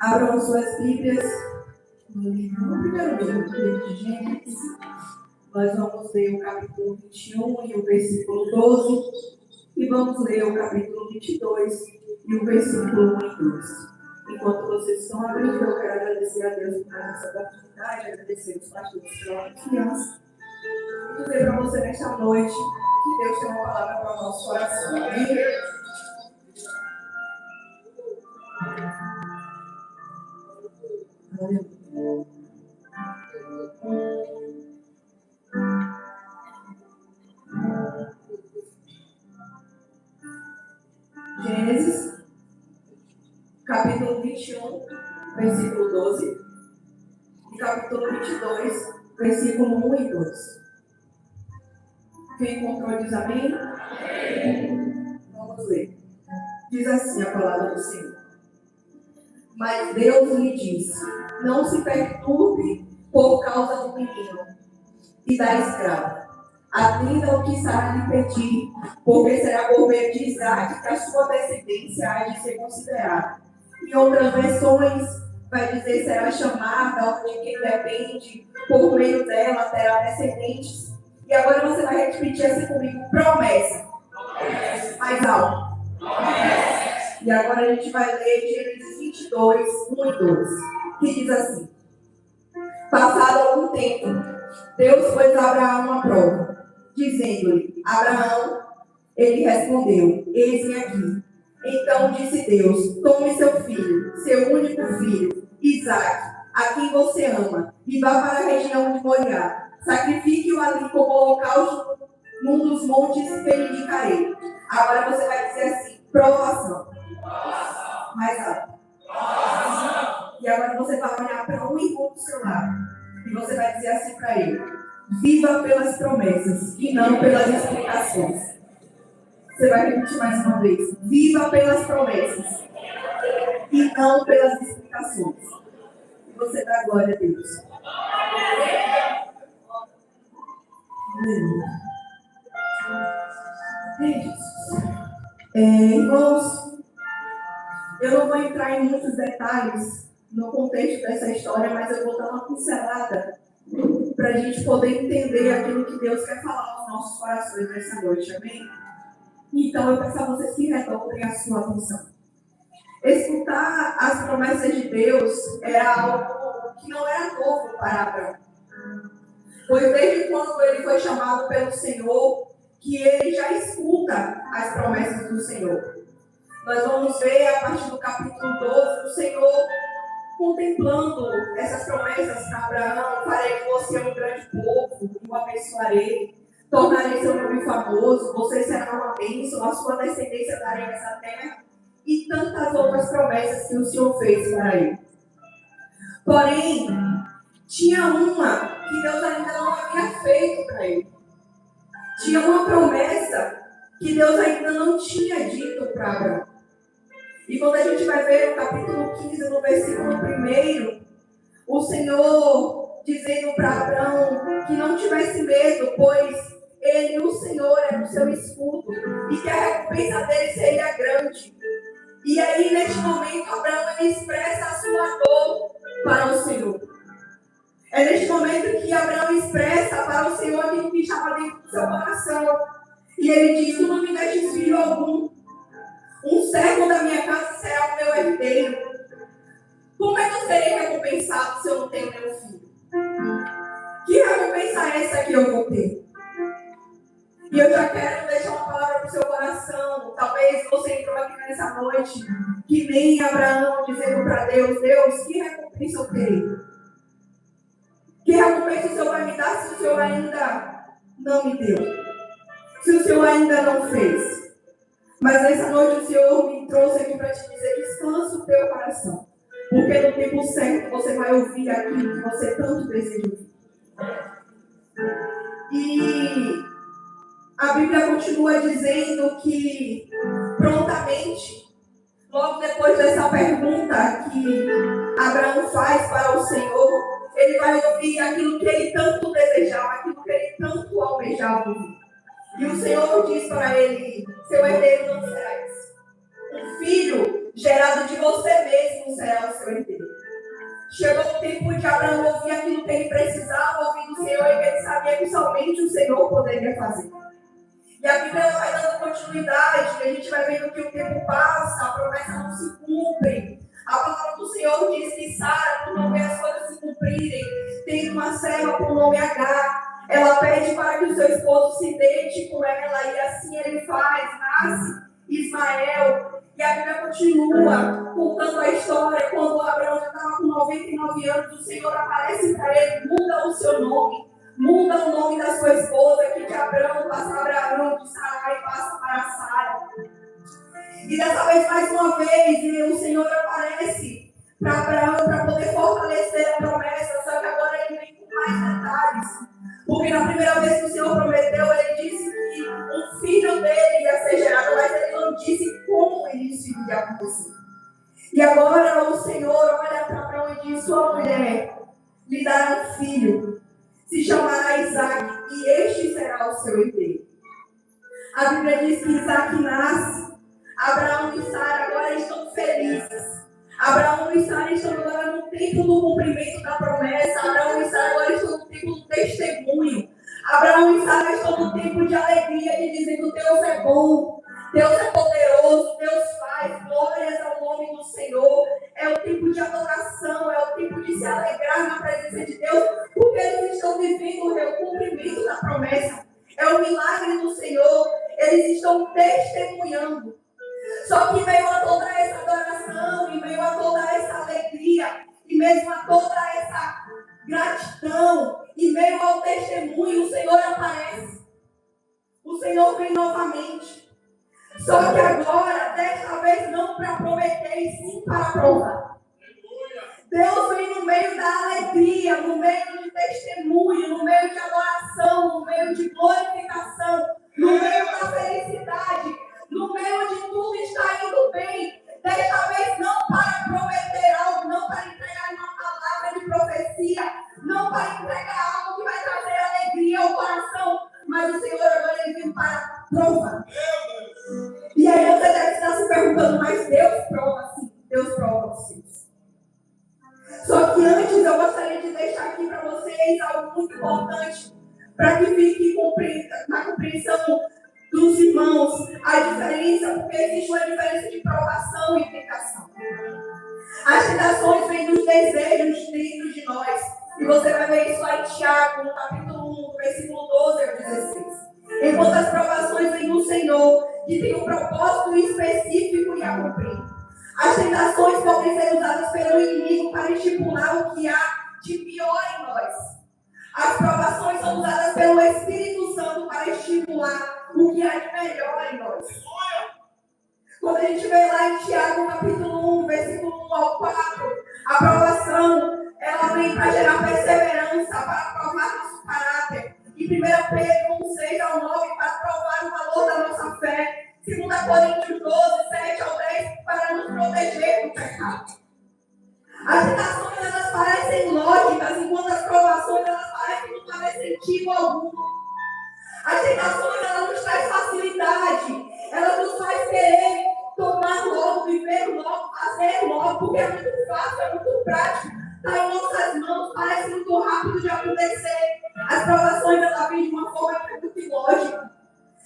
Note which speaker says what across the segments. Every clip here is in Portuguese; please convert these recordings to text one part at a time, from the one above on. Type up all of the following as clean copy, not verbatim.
Speaker 1: Abram suas Bíblias no primeiro livro de Gênesis. Nós vamos ler o capítulo 21 e o versículo 12. E vamos ler o capítulo 22 e o versículo 1 e 2. Enquanto vocês estão abrindo, eu quero agradecer a Deus por mais essa oportunidade, agradecer os pastores pela confiança. E dizer para você nesta noite que Deus tem uma palavra para o nosso coração. Amém? Gênesis, capítulo 21, versículo 12, e capítulo 22, versículo 1 e 2. Quem encontrou diz amém? Amém. Vamos ler. Diz assim a palavra do Senhor. Mas Deus lhe disse: não se perturbe por causa do menino e da escrava. Atenda o que Sara lhe pedir, porque será por meio de Isaac que a sua descendência há de ser considerada. Em outras versões, vai dizer: será chamada, ou de quem depende, por meio dela terá descendentes. E agora você vai repetir assim comigo: promessa. Mais alto. E agora a gente vai ler Gênesis 22, 1 e 2, que diz assim: passado algum tempo, Deus pôs a Abraão à prova, dizendo-lhe: Abraão, ele respondeu: eis-me aqui. Então disse Deus: tome seu filho, seu único filho, Isaque, a quem você ama, e vá para a região de Moriá. Sacrifique-o ali como holocausto num dos montes que lhe indicarei. Agora você vai dizer assim: provação. Mais alto. E agora você vai olhar para um irmão do seu lado. E você vai dizer assim para ele: viva pelas promessas e não pelas explicações. Você vai repetir mais uma vez: viva pelas promessas e não pelas explicações. E você dá glória a Deus. Irmãos, eu não vou entrar em muitos detalhes no contexto dessa história, mas eu vou dar uma pincelada para a gente poder entender aquilo que Deus quer falar aos nossos corações nessa noite, amém? Então eu peço a vocês que redobrem a sua atenção. Escutar as promessas de Deus era algo que não era novo para Abraão. Pois desde quando ele foi chamado pelo Senhor, que ele já escuta as promessas do Senhor. Nós vamos ver a partir do capítulo 12, o Senhor contemplando essas promessas para Abraão: farei de você um grande povo, e o abençoarei, tornarei seu nome famoso, você será uma bênção, a sua descendência darei essa terra, e tantas outras promessas que o Senhor fez para ele. Porém, tinha uma que Deus ainda não havia feito para ele. Tinha uma promessa que Deus ainda não tinha dito para Abraão. E quando a gente vai ver o capítulo 15, no versículo 1, o Senhor dizendo para Abraão que não tivesse medo, pois ele, o Senhor, era o seu escudo, e que a recompensa dele seria grande. E aí, neste momento, Abraão ele expressa a sua dor para o Senhor. É neste momento que Abraão expressa para o Senhor aquilo que estava dentro do seu coração. E ele diz: tu não me deixes filho algum. Um servo da minha casa será o meu herdeiro. Como é que eu serei recompensado se eu não tenho meu filho? Que recompensa é essa que eu vou ter? E eu já quero deixar uma palavra para o seu coração. Talvez você entrou aqui nessa noite que nem Abraão, dizendo para Deus: Deus, que recompensa eu terei? Que recompensa o Senhor vai me dar se o Senhor ainda não me deu? Se o Senhor ainda não fez? Mas nessa noite o Senhor me trouxe aqui para te dizer: descansa o teu coração. Porque no tempo certo você vai ouvir aquilo que você tanto deseja ouvir. E a Bíblia continua dizendo que prontamente, logo depois dessa pergunta que Abraão faz para o Senhor, ele vai ouvir aquilo que ele tanto desejava, aquilo que ele tanto almejava ouvir. E o Senhor diz para ele: seu herdeiro não será esse. Um filho gerado de você mesmo será o seu herdeiro. Chegou o tempo de Abraão ouvir aquilo que ele precisava ouvir do Senhor e que ele sabia que somente o Senhor poderia fazer. E a Bíblia vai dando continuidade, e a gente vai vendo que o tempo passa, a promessa não se cumpre. A palavra do Senhor diz que Sara, por não ver as coisas se cumprirem, tem uma serva por nome Agar. Ela pede para que o seu esposo se deite com ela, e assim ele faz, nasce Ismael. E a Bíblia continua contando a história. Quando Abraão já estava com 99 anos, o Senhor aparece para ele, muda o seu nome, muda o nome da sua esposa, que de Abraão passa Abraão, de Sarai passa para Sara. E dessa vez, mais uma vez, o Senhor aparece para Abraão para poder fortalecer a promessa, só que agora ele vem com mais detalhes. Porque na primeira vez que o Senhor prometeu, ele disse que um filho dele ia ser gerado, mas ele não disse como isso iria acontecer. E agora o Senhor olha para Abraão e diz: sua mulher lhe dará um filho, se chamará Isaac, e este será o seu herdeiro. A Bíblia diz que Isaac nasce. Abraão e Sara agora estão felizes. Abraão e Sara estão agora no tempo do cumprimento da promessa. Abraão e Sara agora estão no tempo do testemunho. Abraão e Sara estão no tempo de alegria, de dizendo: Deus é bom, Deus é poderoso, Deus faz, glórias ao nome do Senhor. É o tempo de adoração, é o tempo de se alegrar na presença de Deus, porque eles estão vivendo o cumprimento da promessa. É o milagre do Senhor, eles estão testemunhando. Só que em meio a toda essa adoração, em meio a toda essa alegria, e mesmo a toda essa gratidão, em meio ao testemunho, o Senhor aparece. O Senhor vem novamente. Só que agora, desta vez, não para prometer, e sim para provar. Deus vem no meio da alegria, no meio de testemunho, no meio de adoração, no meio de glorificação, no meio da felicidade, no meio de tudo está indo bem. Desta vez não para prometer algo, não para entregar uma palavra de profecia, não para entregar algo que vai trazer alegria ao coração, mas o Senhor agora ele vem para provar. E aí você deve estar se perguntando: mas Deus prova sim, Deus prova os seus. Só que antes eu gostaria de deixar aqui para vocês algo muito importante, para que fique na compreensão dos irmãos a diferença, porque existe uma diferença de provação e tentação. As tentações vêm dos desejos dentro de nós, e você vai ver isso lá em Tiago, no capítulo 1, versículo 12 ao 16. Enquanto as provações vêm do Senhor, que tem um propósito específico e a cumprir. As tentações podem ser usadas pelo inimigo para estipular o que há de pior em nós. As provações são usadas pelo Espírito Santo para estimular o que há de melhor em nós. Quando a gente vê lá em Tiago, capítulo 1, versículo 1 ao 4, a provação, ela vem para gerar perseverança, para provar nosso caráter. E 1 Pedro 1, 6 ao 9, para provar o valor da nossa fé. 2 Coríntios 12, 7 ao 10, para nos proteger do pecado. As tentações, elas parecem lógicas, enquanto as provações, elas parecem não fazer sentido algum. As tentações, elas nos trazem facilidade, elas nos fazem querer tomar logo, viver logo, fazer logo, porque é muito fácil, é muito prático, está em nossas mãos, parece muito rápido de acontecer. As provações, elas vêm de uma forma muito ilógica,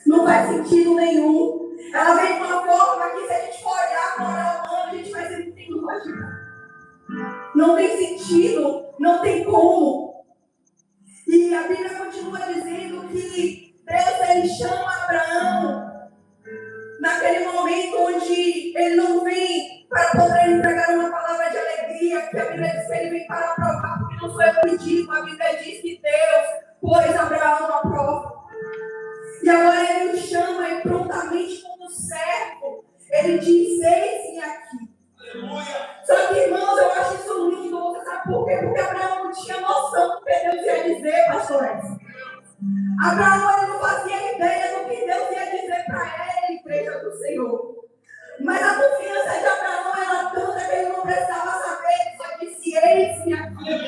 Speaker 1: não faz sentido nenhum. Ela vem de uma forma que, se a gente for olhar para o humano, a gente vai ser muito ilógica. Não tem sentido, não tem como. E a Bíblia continua dizendo que Deus, ele chama Abraão naquele momento onde ele não vem para poder entregar uma palavra de alegria, porque a Bíblia diz que ele vem para provar, porque não foi eu que digo. A Bíblia diz que Deus pôs Abraão à prova. E agora ele o chama e prontamente como servo, ele diz: eis-me aqui. Aleluia. Só que, irmãos, eu acho isso lindo. Você sabe por quê? Porque Abraão não tinha noção do que Deus ia dizer, pastores. Abraão, ele não fazia ideia do que Deus ia dizer para ele, igreja do Senhor. Mas a confiança de Abraão era tanta que ele não precisava saber, ele só disse: eis-me aqui.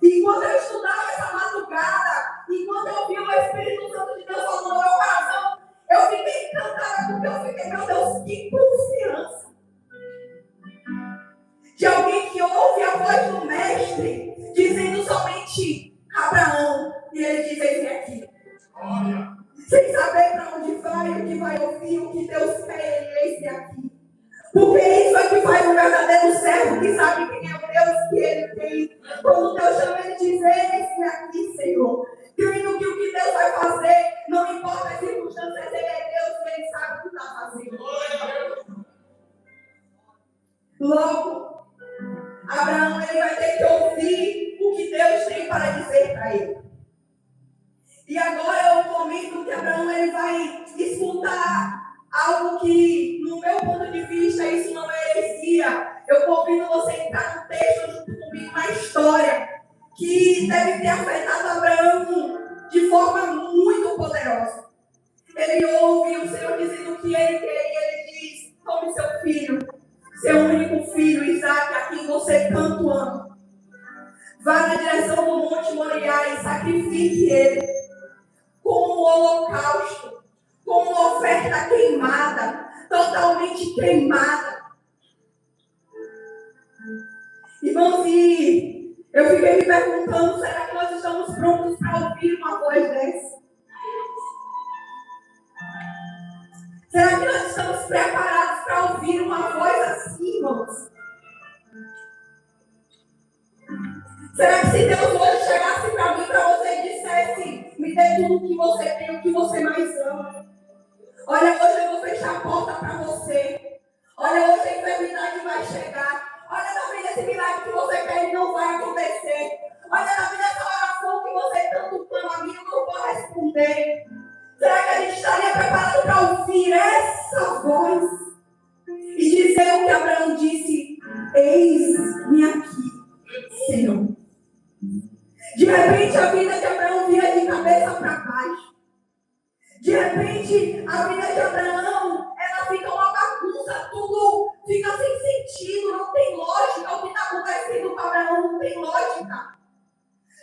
Speaker 1: Enquanto eu estudava essa madrugada, enquanto eu vi o Espírito Santo de Deus falando no meu coração, eu fiquei encantada, porque eu fiquei: meu Deus, que mestre, dizendo somente Abraão, e ele diz: eis-me aqui. Sem saber para onde vai, o que vai ouvir, o que Deus quer, ele eis-me aqui. Porque isso é que faz um verdadeiro servo que sabe quem é o Deus que ele tem. Quando Deus chama, ele diz: eis-me aqui, Senhor. Crendo que o que Deus vai fazer, não importa as circunstâncias, ele é Deus e ele sabe o que está fazendo. Logo, Abraão ele vai ter que ouvir o que Deus tem para dizer para ele. E agora é o momento que Abraão ele vai escutar algo que, no meu ponto de vista, isso não é heresia. Eu convido você a entrar no texto junto comigo na história que deve ter afetado Abraão de forma muito poderosa. Ele ouve o Senhor dizendo o que ele quer e ele diz: tome seu filho, seu único filho, Isaque, a quem você tanto ama. Vá na direção do Monte Moriá e sacrifique ele como um holocausto, como uma oferta queimada, totalmente queimada. Irmãos, e eu fiquei me perguntando, será que nós estamos prontos para ouvir uma voz dessa? Será que nós estamos preparados para ouvir uma voz assim, irmãos? Será que se Deus hoje chegasse para mim, para você e dissesse: me dê tudo o que você tem, o que você mais ama. Olha, hoje eu vou fechar a porta para você. Olha, hoje a enfermidade vai chegar. Olha, na vida esse milagre que você quer e não vai acontecer. Olha, na vida essa oração que você tanto clama a mim, eu não vou responder. Será que a gente estaria preparado para ouvir essa voz? E dizer o que Abraão disse: eis-me aqui, Senhor. De repente a vida de Abraão vira de cabeça para baixo. De repente a vida de Abraão, ela fica uma bagunça, tudo fica sem sentido, não tem lógica. O que está acontecendo com Abraão não tem lógica.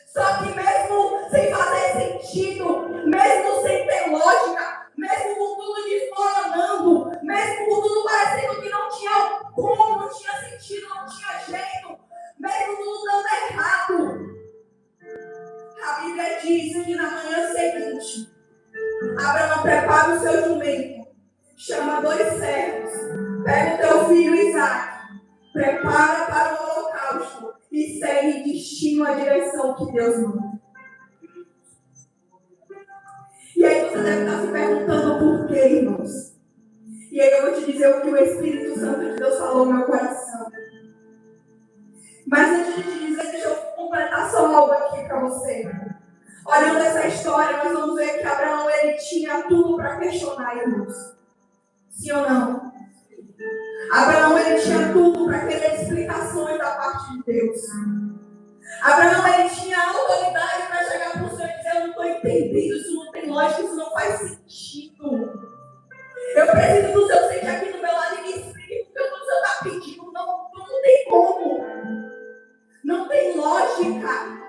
Speaker 1: Só que mesmo sem fazer sentido, mesmo sem ter lógica, mesmo com tudo desmoronando, mesmo com tudo parecendo que não tinha como, não tinha sentido, não tinha jeito, mesmo tudo dando errado, a Bíblia diz que na manhã seguinte, Abraão prepara o seu jumento, chama 2 servos, pega o teu filho Isaque, prepara para o holocausto e segue destino à direção que Deus manda. E aí você deve estar se perguntando por quê, irmãos. E aí eu vou te dizer o que o Espírito Santo de Deus falou no meu coração. Mas antes de te dizer, deixa eu completar só algo aqui para você. Olhando essa história, nós vamos ver que Abraão ele tinha tudo para questionar, irmãos. Sim ou não? Abraão ele tinha tudo para querer explicações da parte de Deus. Abraão ele tinha autoridade para chegar para o Senhor e dizer: eu não estou entendendo, isso não tem lógica, isso não faz sentido. Eu preciso que o Senhor esteja aqui do meu lado e me explique porque o Senhor está pedindo. Não tem como. Não tem lógica.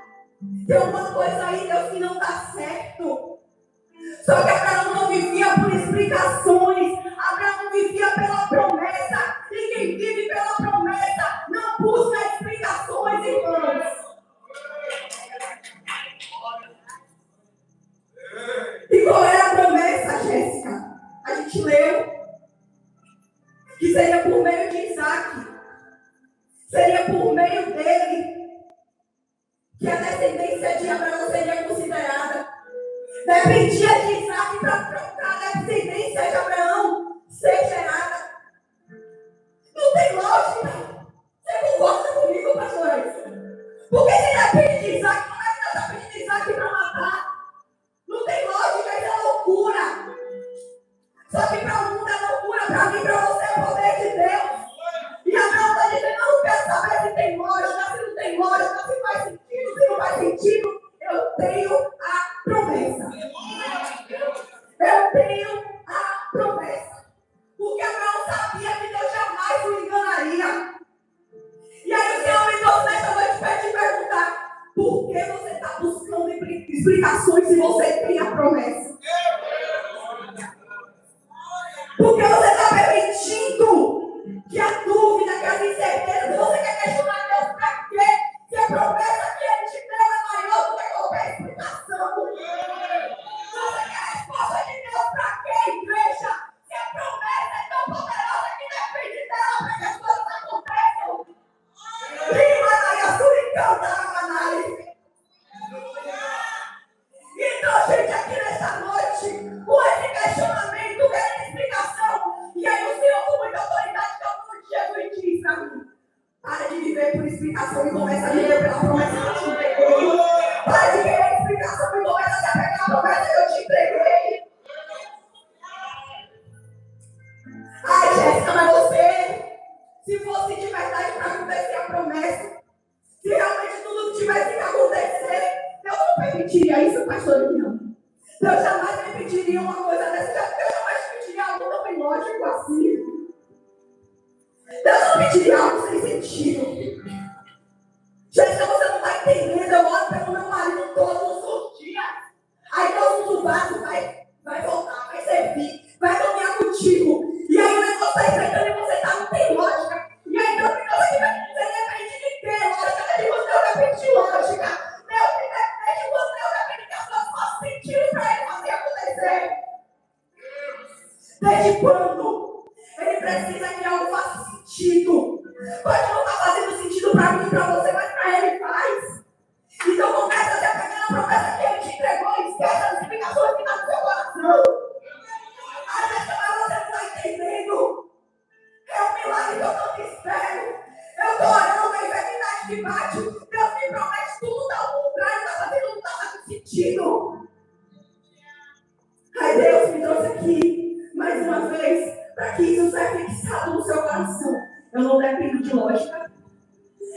Speaker 1: Tem alguma coisa aí, Deus, que não está certo. Só que Abraão não vivia por explicações. Abraão vivia pela promessa. E quem vive pela promessa não busca explicações, irmãos. E qual era a promessa, Jéssica? A gente leu que seria por meio de Isaque. Seria por meio dele que a descendência de Abraão seria considerada. Dependia de Isaque para a descendência de Abraão ser gerada. Não tem lógica. Você concorda comigo, pastores? Porque se depende de Isaque, como é que Deus está pedindo Isaque para matar? Não tem lógica, isso é loucura. Só que para o mundo é loucura, para mim, para você é poder de Deus. E Abraão está dizendo: eu não quero saber se tem lógica, se não tem lógica, se faz sentido, se não faz sentido. Eu tenho a promessa. Eu tenho a promessa. Porque Abraão sabia que Deus jamais o enganaria. E aí o Senhor me trouxe nessa noite para te perguntar: por que você está buscando explicações se você tem a promessa? Porque você está permitindo que a dúvida, que as incertezas, você quer questionar Deus para quê? Se a promessa viver por explicação e começa a viver pela promessa que eu te entreguei. Para de querer explicação e começa a se apegar à promessa que eu te entreguei. Ai, Jéssica, mas você, se fosse de verdade para acontecer a promessa, se realmente tudo tivesse que acontecer, eu não permitiria isso, pastor, não. Eu jamais permitiria uma coisa dessa. Eu jamais pediria algo tão ilógico assim. Deus não pediria algo sem sentido. Jéssica, você não está entendendo. Eu oro pelo meu marido todos os dias. Aí Deus usa o vaso, vai voltar, vai servir, vai caminhar contigo. E aí o negócio está entregando e você não tem lógica. E aí Deus fica assim, você depende de quê? Lógica de você, depende de lógica. Deus depende de você, depende que as coisas façam sentido para ele fazer acontecer. Desde quando ele precisa que algo faça sentido? Pode não estar fazendo sentido para mim e para você, mas para ele faz. Então começa a se apegar na promessa que ele te entregou e esquece as explicações que estão no seu coração. Às vezes você não está entendendo. É um milagre que eu tanto espero. Eu estou orando, a enfermidade que bate. Deus me promete tudo, dá o contrário, está fazendo, não está fazendo sentido. Ai, Deus me trouxe aqui, mais uma vez, para que isso seja fixado no seu coração. Eu não dependo de lógica.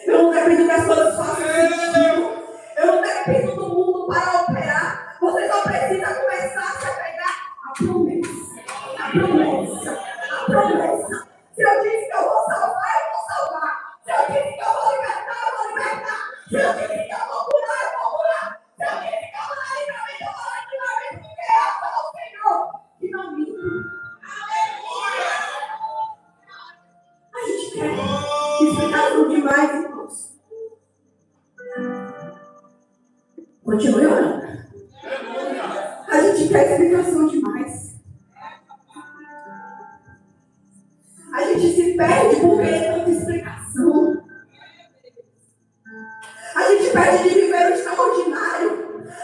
Speaker 1: Eu não dependo que as coisas façam sentido. Eu não dependo do mundo para operar. Você só precisa começar a se apegar à promessa. A promessa. A promessa. Se eu disse que eu vou salvar, eu vou salvar. Se eu disse que eu vou libertar, eu vou libertar. Se eu disse que eu vou curar, eu vou curar. Se eu disse que eu vou dar livramento, eu vou dar livramento. Porque eu sou o Senhor que não minto. A gente quer explicação demais, irmãos. Continue orando. A gente quer explicação demais. A gente se perde por querer tanta explicação. A gente perde de viver o extraordinário.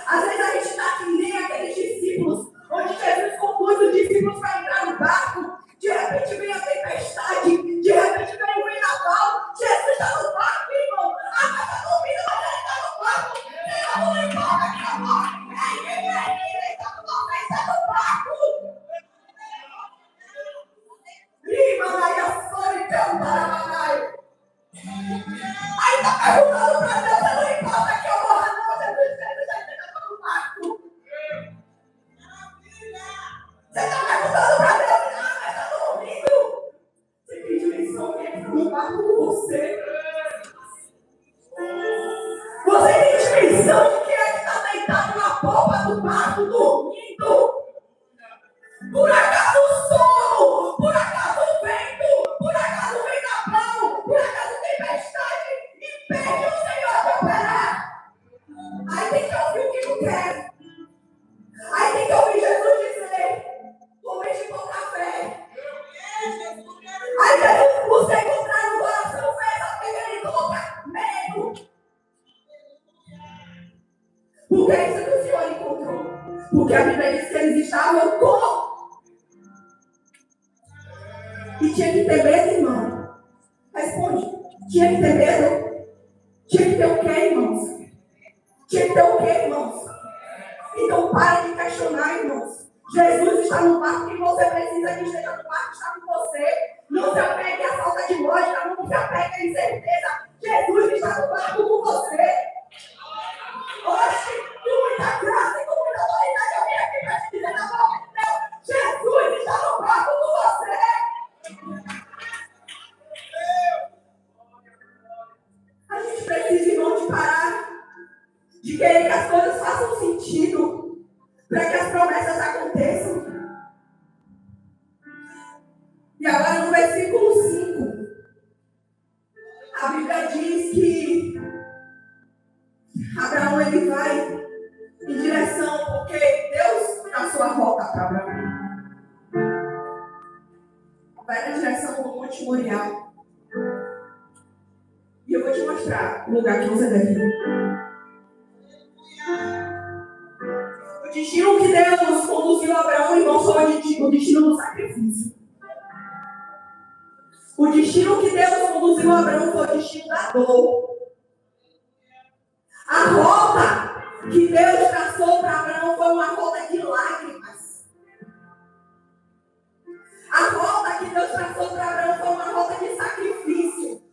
Speaker 1: Às vezes a gente está que nem aqueles discípulos, onde Jesus conduz os discípulos para entrar no barco. De repente vem a tempestade, de repente vem o vendaval. Jesus está no barco, irmão. A casa está dormindo, mas ele está no barco. Senhor, não importa que eu morre. Ele está no barco. Rima, Maria, Sônia, então, Paramanai. Aí está perguntando para Deus, não importa que eu morra, não. Jesus está no barco. Você está perguntando para Deus, não, mas está dormindo. Você tem dimensão que ele está no barco com você. Você tem dimensão de que ele está deitado na polpa do barco, dormindo. Por acaso o sono, por acaso o vento, por acaso o vendaval, por acaso tempestade, impede o Senhor de operar. Aí tem que ouvir o que não quer. Aí tem que ouvir Jesus dizer, homens de pouca fé. Aí Jesus busca encontrar no coração fé, sabe o que ele encontra? Medo. Porque é isso que o Senhor encontrou. Porque a Bíblia diz que eles estavam com. E tinha que ter medo, irmão. Responde. Tinha que ter medo? Tinha que ter o quê, irmãos? Tinha que ter o quê, irmãos? Então para de questionar, irmãos. Jesus está no barco e você precisa que esteja no barco, está com você. Não se apegue à falta de lógica, não se apegue à incerteza. Jesus está no barco com você. Oxe, com muita graça e com muita autoridade, eu vim aqui para te dizer na boca de Deus. Jesus está no barco com você. A gente precisa, irmão, de parar de querer que as coisas façam sentido para que as promessas aconteçam. E agora no versículo 5, a Bíblia diz que Abraão ele vai em direção, porque Deus dá sua rota para Abraão. Vai na direção do Monte Moriá. E eu vou te mostrar o lugar que você deve ir. O destino que Deus conduziu Abraão, irmão, foi o destino do sacrifício. O destino que Deus conduziu a Abraão foi o destino da dor. A rota que Deus traçou para Abraão foi uma rota de lágrimas. A rota que Deus traçou para Abraão foi uma rota de sacrifício.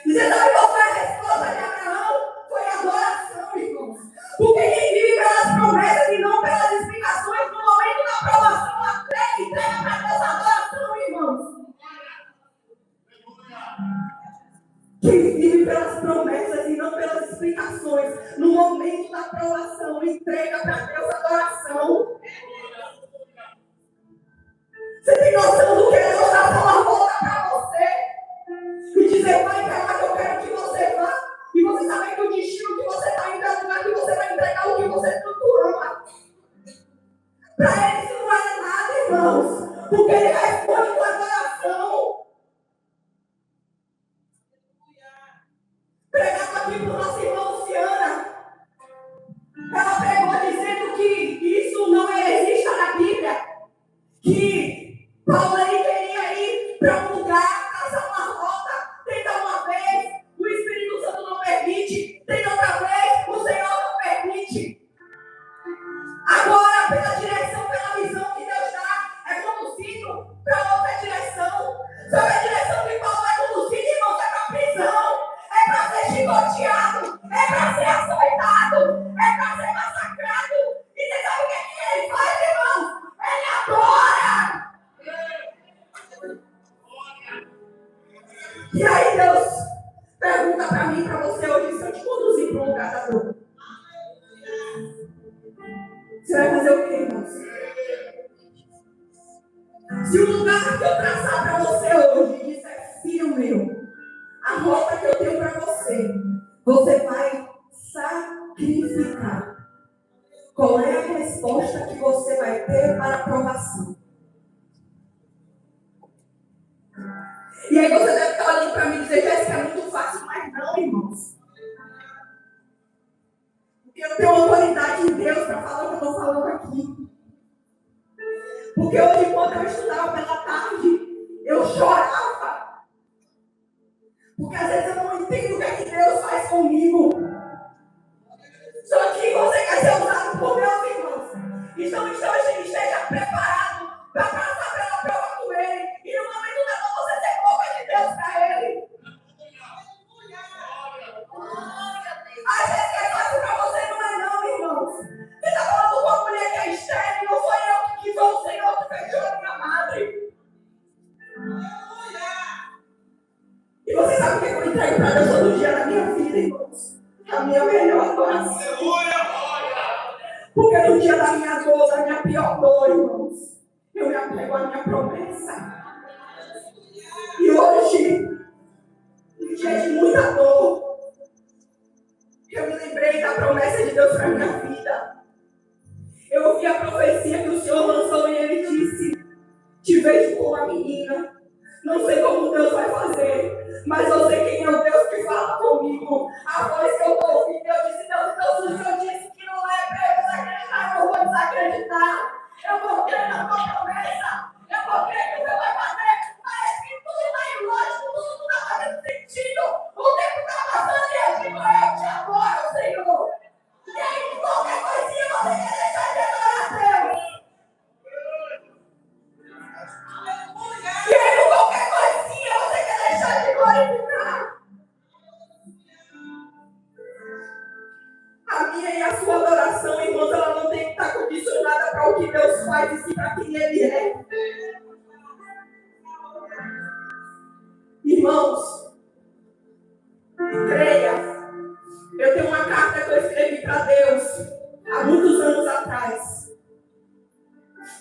Speaker 1: E você sabe qual foi a resposta de Abraão? Foi adoração, irmãos. Porque quem vive pelas promessas e não pelas explicações, no momento da aprovação, a fé entrega para Deus a adoração, irmãos. Quem vive pelas promessas e não pelas explicações, no momento da aprovação, entrega para Deus a adoração. Você tem noção do que Deus está falando volta para você? E dizer, vai para lá que eu quero que você vá. E você sabe que o destino que você está indo é o lugar que você vai entregar o que você tanto ama. Para ele isso não é nada, irmãos. Porque ele responde com adoração. Pregava aqui para o nosso irmão Luciana. Ela pregou dizendo que isso não existe na Bíblia. Que Paulo ele queria ir para um lugar, traçar uma rota, tentar uma vez, o Espírito Santo não permite, tenta outra vez, o Senhor não permite. Agora, pela direção, pela visão que Deus dá, é conduzido para outra direção. Sabe a direção que Paulo é conduzido, irmãos? É para a prisão, é para ser chicoteado, é para ser açoitado, é para ser massacrado. E você sabe o que ele faz, irmãos? Ele adora! E aí Deus pergunta para mim, para você hoje, se eu te conduzir para um lugar da dor, você vai fazer o quê, irmãos? Se o lugar que eu traçar para você hoje disser, filho meu, a rota que eu tenho para você, você vai sacrificar. Qual é a resposta que você vai ter para a aprovação? E aí você deve estar olhando para mim e dizer, Jéssica, é muito fácil, mas não, irmãos. Porque eu tenho autoridade em Deus para falar o que eu estou falando aqui. Porque hoje, quando eu estudava pela tarde, eu chorava. Porque às vezes eu não entendo o que é que Deus faz comigo. Só que você quer ser usado por Deus, irmãos. Então esteja preparado para passar pela prova com Ele. E no momento da dor você ser boca de Deus para Ele. Às vezes que é fácil para você, não é não, irmãos. Você está falando com uma mulher que é estéril, não foi eu que quis, foi o Senhor que fechou a minha madre. E você sabe o que eu entrego para Deus todo dia na minha vida, irmãos? A minha melhor adoração. Porque no dia da minha dor, da minha pior dor, irmãos, eu me apego à minha promessa. E hoje, no dia de muita dor, eu me lembrei da promessa de Deus para a minha vida. Eu ouvi a profecia que o Senhor lançou e Ele disse, te vejo como uma menina. Não sei como Deus vai fazer, mas eu sei quem é o Deus que fala comigo. A voz que eu estou ouvindo, eu disse, Deus, o Senhor disse que não é para eu desacreditar, eu vou desacreditar. Eu vou crer na tua promessa. Eu vou crer que você vai fazer. Parece que tudo está ilógico, tudo não está fazendo sentido. O tempo está passando e eu digo, eu te adoro, Senhor. E aí, qualquer coisinha você quer deixar de adorar a Deus. E aí, qualquer coisinha você quer deixar de glorificar. A minha e a sua adoração, irmãos, ela não tem que estar condicionada para o que Deus faz e sim para quem Ele é. Irmãos, creia. Eu tenho uma carta que eu escrevi para Deus há muitos anos atrás.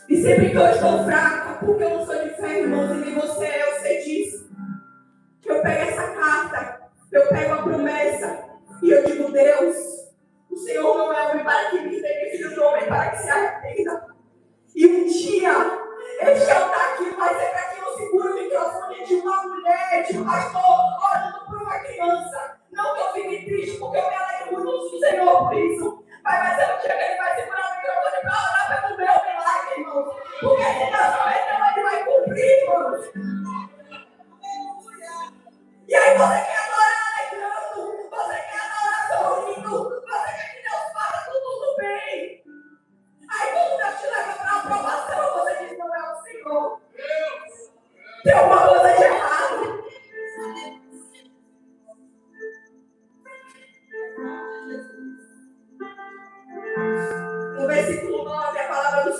Speaker 1: E sempre que eu estou fraca, porque eu não sou de fé, irmãos, e nem você é, eu sei disso. Eu pego essa carta, eu pego a promessa e eu digo, Deus, o Senhor não é homem para que me dê, filho do homem para que se arrependa. E um dia, este altar aqui vai ser para quem eu seguro o microfone de uma mulher, de um pastor, orando por uma criança. Não que eu fique triste, porque eu me alegro muito do Senhor por isso. Mas vai ser o dia que Ele vai segurar o microfone para orar pelo meu milagre, irmãos. Porque se Deus prometeu, Ele vai cumprir, irmãos.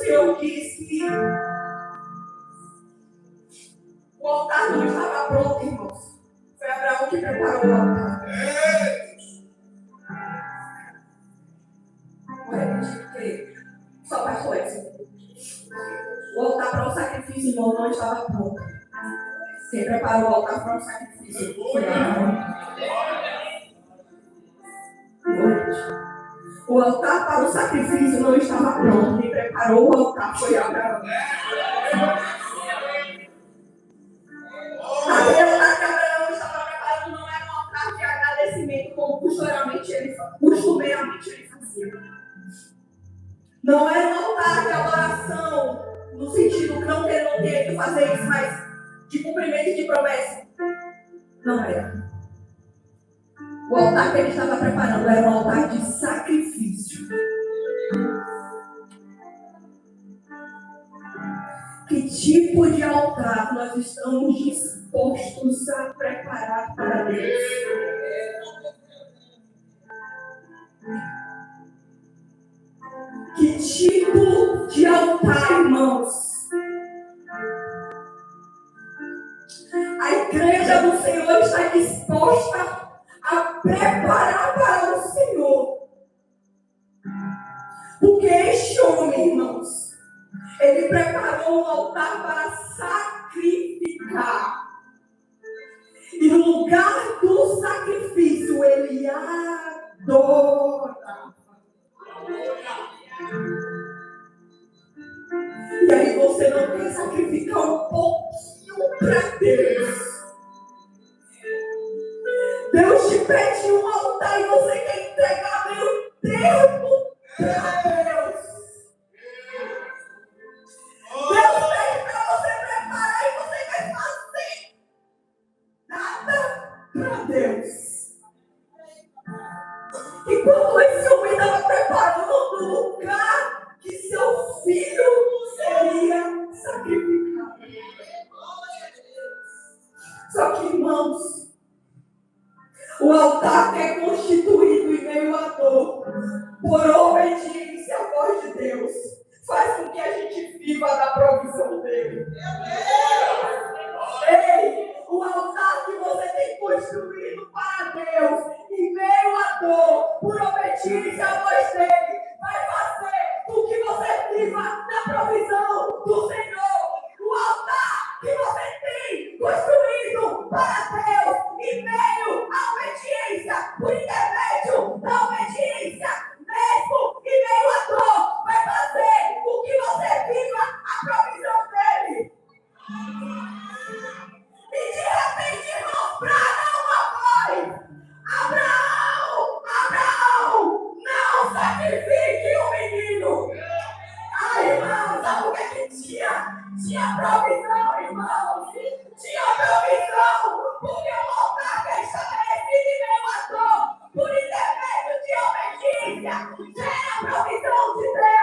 Speaker 1: Senhor diz que o altar não estava pronto, irmãos. Foi Abraão que preparou o altar. Vou repetir, porque só pastor Edson. O altar para o sacrifício, irmão, não estava pronto. Quem preparou o altar para o sacrifício foi Abraão. O altar para o sacrifício não estava pronto. Quem preparou o altar foi Abraão. Aquele altar que Abraão estava preparando não era um altar de agradecimento, como costumeiramente ele fazia. Não era um altar de adoração, no sentido que não querendo fazer isso, mas de cumprimento de promessa. Não era. O altar que ele estava preparando era um altar de sacrifício. Que tipo de altar nós estamos dispostos a preparar para Deus? Que tipo de altar, irmãos? A igreja do Senhor está disposta a preparar para o Senhor. Porque este homem, irmãos, ele preparou um altar para sacrificar. E no lugar do sacrifício, ele adora. E aí você não quer sacrificar um pouquinho para Deus. Deus te pede um altar e você quer entregar meu tempo para Deus. Deus pede para você preparar e você quer fazer nada para Deus. E quando esse homem estava preparando o lugar que seu filho seria sacrificado. Só que, irmãos, o altar que é constituído em meio à dor, por obediência à voz de Deus, faz com que a gente viva da provisão dele. Ei, o altar que você tem construído para Deus, em meio à dor, por obediência à voz dele, vai fazer com que você viva da provisão do Senhor. O altar que você tem construído para Deus, em meio à obediência, por intermédio da obediência, mesmo em meio à dor, vai fazer com que você viva a provisão dele. E de repente, irmão, brada uma voz: Abraão, Abraão, não sacrifique o menino. Ai, irmão, sabe o que é que tinha? Tinha provisão, irmão. Tinha provisão. Porque o altar que é estabelecido em meio à dor, por intermédio de obediência, gera a provisão de Deus.